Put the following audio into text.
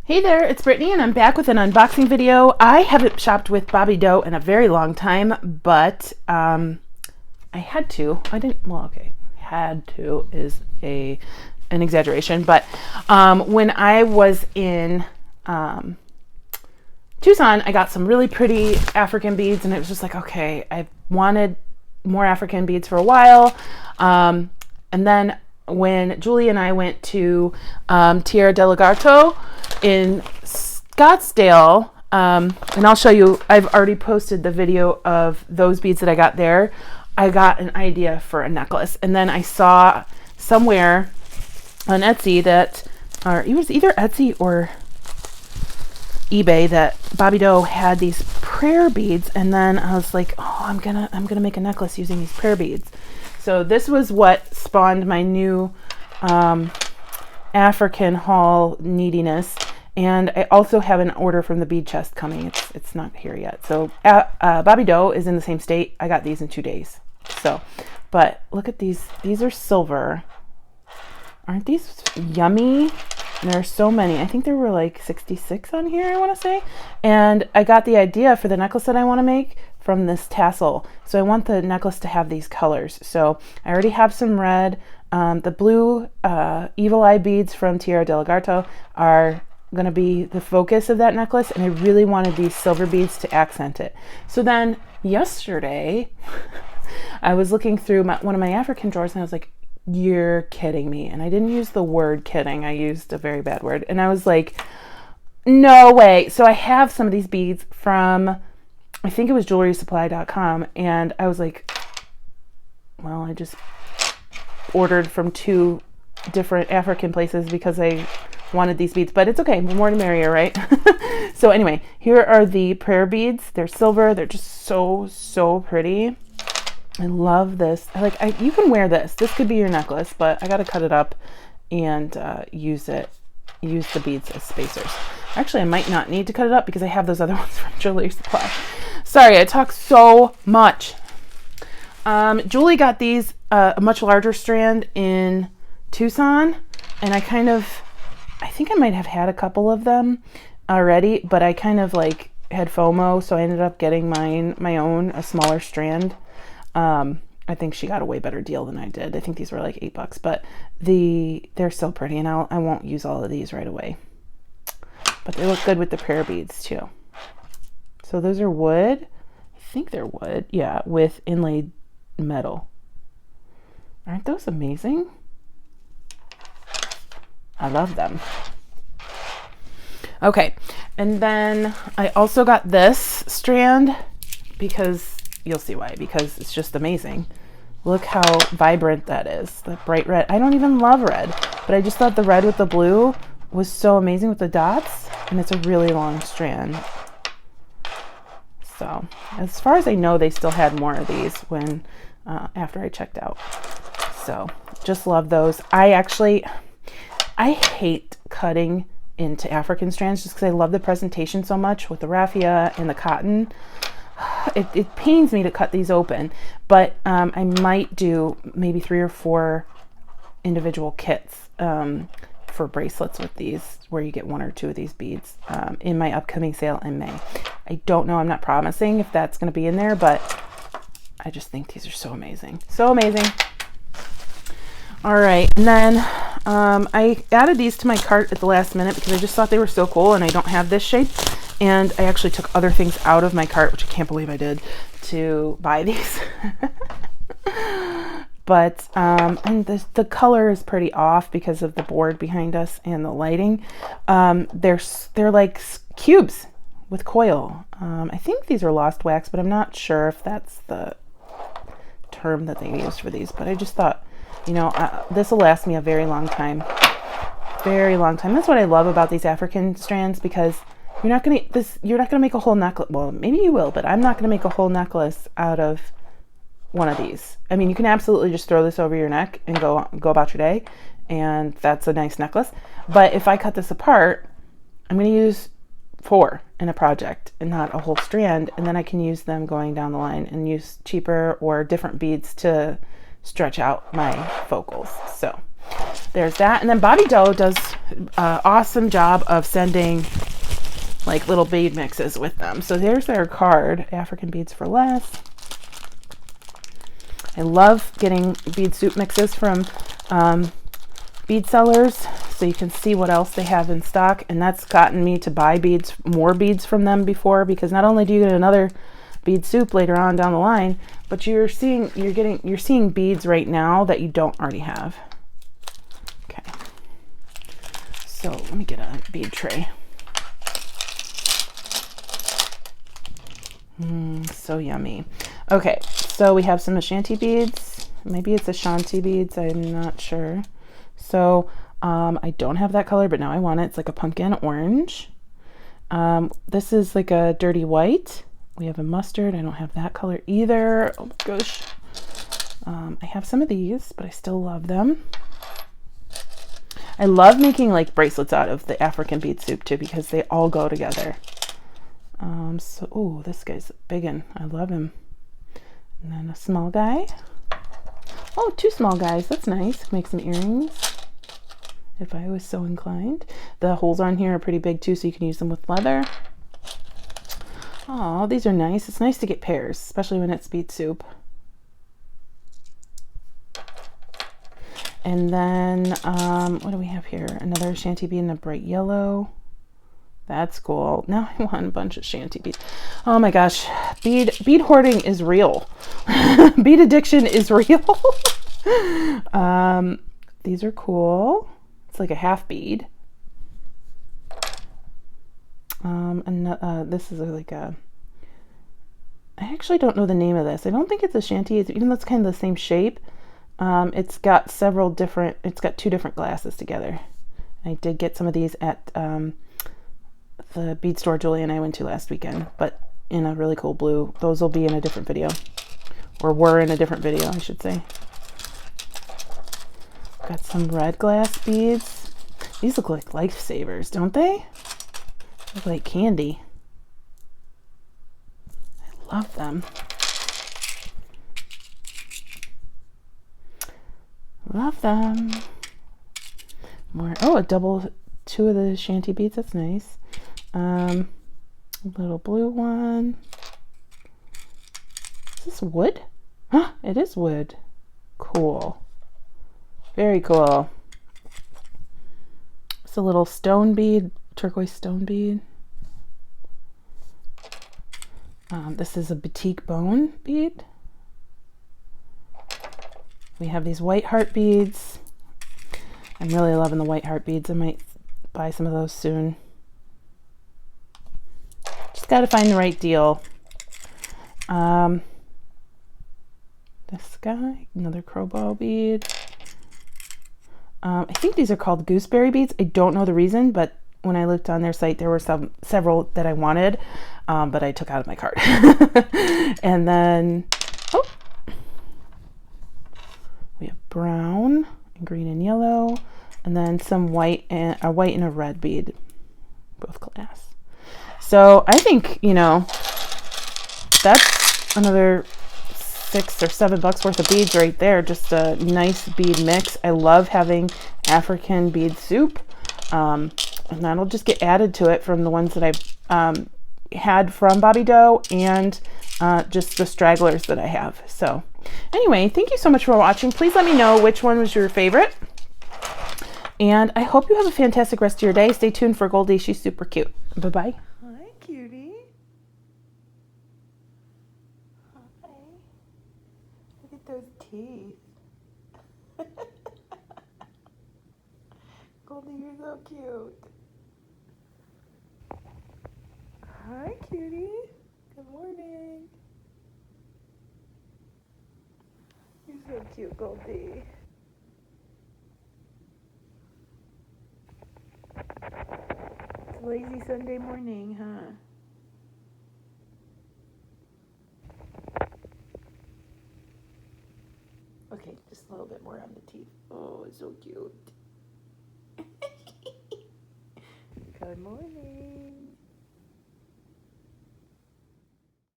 Hey there, it's Brittany and I'm back with an unboxing video. I haven't shopped with Bobbydoe in a very long time, but I had to. I didn't, well, okay. Had to is an exaggeration, but when I was in Tucson, I got some really pretty African beads and it was just like, okay, I wanted more African beads for a while. And then when Julie and I went to Tierra del Lagarto in Scottsdale, and I'll show you, I've already posted the video of those beads that I got there. I got an idea for a necklace, and then I saw somewhere on Etsy that, or it was either Etsy or eBay, that Bobbydoe had these prayer beads, and then I was like, oh, I'm gonna make a necklace using these prayer beads. So this was what spawned my new African haul neediness, and I also have an order from the bead chest coming. It's not here yet. So Bobbydoe is in the same state. I got these in 2 days. So, but look at these. These are silver. Aren't these yummy? And there are so many. I think there were like 66 on here, I want to say. And I got the idea for the necklace that I want to make from this tassel. So I want the necklace to have these colors. So I already have some red. The blue Evil Eye beads from Tierra del Lagarto are going to be the focus of that necklace, and I really wanted these silver beads to accent it. So then yesterday, I was looking through one of my African drawers, and I was like, you're kidding me. And I didn't use the word kidding. I used a very bad word. And I was like, no way. So I have some of these beads from, I think it was jewelrysupply.com, and I was like, well, I just ordered from 2 different African places because I wanted these beads, but it's okay, more the merrier, right? So anyway, here are the prayer beads. They're silver. They're just so pretty. I love this. You can wear this. This could be your necklace, but I got to cut it up and use the beads as spacers. Actually, I might not need to cut it up because I have those other ones from Jewelry Supply. Sorry, I talk so much. Julie got these, a much larger strand in Tucson, and I think I might have had a couple of them already, but I kind of like had FOMO, so I ended up getting my own, a smaller strand. I think she got a way better deal than I did. I think these were like $8, but they're so pretty, and I won't use all of these right away. But they look good with the prayer beads too. So those are wood. I think they're wood. Yeah, with inlaid metal. Aren't those amazing? I love them. Okay, and then I also got this strand because you'll see why, because it's just amazing. Look how vibrant that is, the bright red. I don't even love red, but I just thought the red with the blue was so amazing with the dots, and it's a really long strand. So as far as I know, they still had more of these when after I checked out. So just love those. I hate cutting into African strands just because I love the presentation so much with the raffia and the cotton. It pains me to cut these open, but I might do maybe 3 or 4 individual kits for bracelets with these, where you get 1 or 2 of these beads in my upcoming sale in May. I don't know, I'm not promising if that's going to be in there, but I just think these are so amazing. So amazing. All right, and then I added these to my cart at the last minute because I just thought they were so cool, and I don't have this shape. And I actually took other things out of my cart, which I can't believe I did, to buy these. But and the color is pretty off because of the board behind us and the lighting. They're like cubes with coil. I think these are lost wax, but I'm not sure if that's the term that they used for these. But I just thought, you know, this will last me a very long time. Very long time. That's what I love about these African strands, because you're not gonna make a whole necklace. Well, maybe you will, but I'm not gonna make a whole necklace out of one of these. I mean, you can absolutely just throw this over your neck and go about your day, and that's a nice necklace. But if I cut this apart, I'm gonna use 4 in a project and not a whole strand, and then I can use them going down the line and use cheaper or different beads to stretch out my focals. So there's that. And then Bobbydoe does an awesome job of sending like little bead mixes with them. So there's their card, African Beads for Less. I love getting bead soup mixes from bead sellers so you can see what else they have in stock, and that's gotten me to buy more beads from them before, because not only do you get another bead soup later on down the line, but you're seeing beads right now that you don't already have. Okay, so let me get a bead tray. So yummy. Okay, so we have some Ashanti beads. Maybe it's Ashanti beads, I'm not sure. So I don't have that color, but now I want it. It's like a pumpkin orange. This is like a dirty white. We have a mustard. I don't have that color either. Oh my gosh. I have some of these, but I still love them. I love making like bracelets out of the African bead soup too, because they all go together. Oh, this guy's a big one. I love him. And then a small guy. Oh, 2 small guys. That's nice. Make some earrings if I was so inclined. The holes on here are pretty big too, so you can use them with leather. Oh, these are nice. It's nice to get pairs, especially when it's bead soup. And then, what do we have here? Another Ashanti bead in a bright yellow. That's cool. Now I want a bunch of Shanty beads. Oh my gosh. Bead hoarding is real. Bead addiction is real. These are cool. It's like a half bead. And this is like a, I actually don't know the name of this. I don't think it's a Shanty, even though it's kind of the same shape. It's got 2 different glasses together. I did get some of these at the bead store Julie and I went to last weekend, but in a really cool blue. Those will be in a different video, or were in a different video, I should say. Got some red glass beads. These look like lifesavers, don't they? Look like candy. I love them. Love them. More. Oh, a double 2 of the Shanty beads. That's nice. Little blue one. Is this wood? Huh, it is wood. Cool. Very cool. It's a little stone bead, turquoise stone bead. This is a batik bone bead. We have these white heart beads. I'm really loving the white heart beads. I might buy some of those soon. Just got to find the right deal. This guy, another crowbar bead. I think these are called gooseberry beads. I don't know the reason, but when I looked on their site, there were several that I wanted, but I took out of my cart. And then, oh, we have brown, and green and yellow, and then some white and a red bead, both glass. So I think, you know, that's another $6 or $7 worth of beads right there. Just a nice bead mix. I love having African bead soup, and that'll just get added to it from the ones that I've had from Bobbydoe, and just the stragglers that I have. So anyway, thank you so much for watching. Please let me know which one was your favorite, and I hope you have a fantastic rest of your day. Stay tuned for Goldie. She's super cute. Bye-bye. Hi, cutie. Hi. Look at those teeth. Goldie, you're so cute. Hi, cutie. Good morning. You're so cute, Goldie. It's a lazy Sunday morning, huh? Okay, just a little bit more on the teeth. Oh, it's so cute. Good morning.